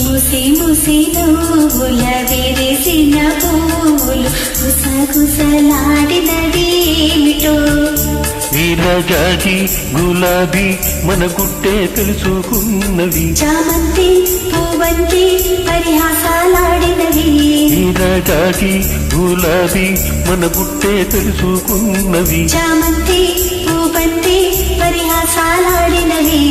ముసి ముసి నువ్వుల విరిసిన పూలు గుసగుసలాడినది ఏమిటో నీలజాజి గులాబీ మన గుట్టే తెలుసుకున్నవి చామంతి పూవంతి పరిహాసాలాడినవి నీలజాజి గులాబీ మన గుట్టే తెలుసుకున్నవి చామంతి పూవంతి పరిహాసాలాడినవి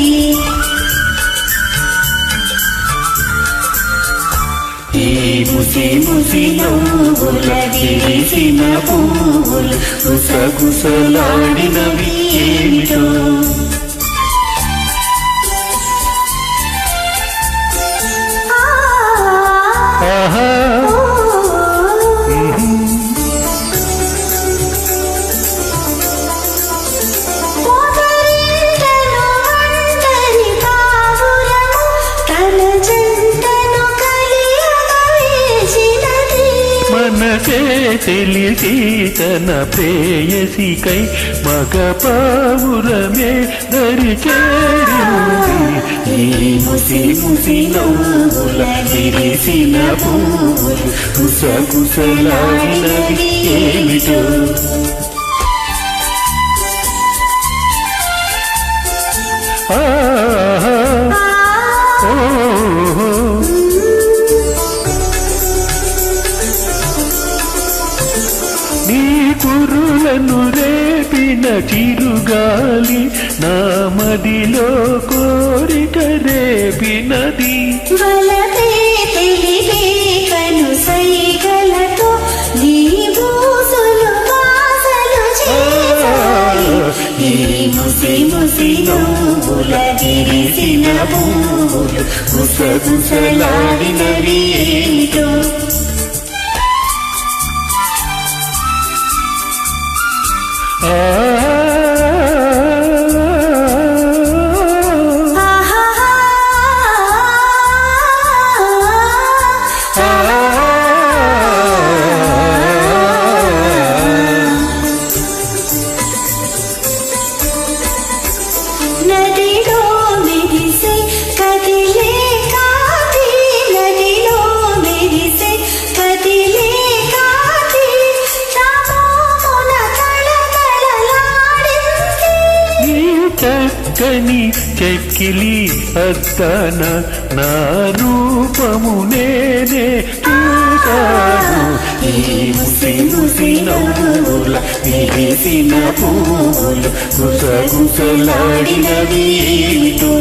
ముసి ముసి నవ్వుల విరిసిన పూలు గుసగుసలాడినవి ఏమిటో మనసే తెలిసి తన ప్రేయసికై మగ పావురమే దరి చేరింది ముసి ముసి నవ్వుల విరిసిన పూలు గుసగుసలాడినవి ఏమిటో నీ కురులను రేపిన చిరుగాలి నా మదిలో కోరిక రేపినది వలపే తెలిపే కను సైగలతో నీ బూసులు వాసలు చేసాయి ఈ ముసి ముసి నవ్వుల విరిసిన పూలు గుసగుసలాడినవి ఏమిటో నదిలో మెరిసే కదిలే కాకి నదిలో మెరిసే కదిలే కాకి చామోమున తళతళలాడింది నీ చక్కని చెక్కిలి అద్దన నా రూపము నేనే చూశాను ఈ ముసి ముసి నవ్వుల విరిసిన పూలు గుసగుసలాడినవి ఏమిటో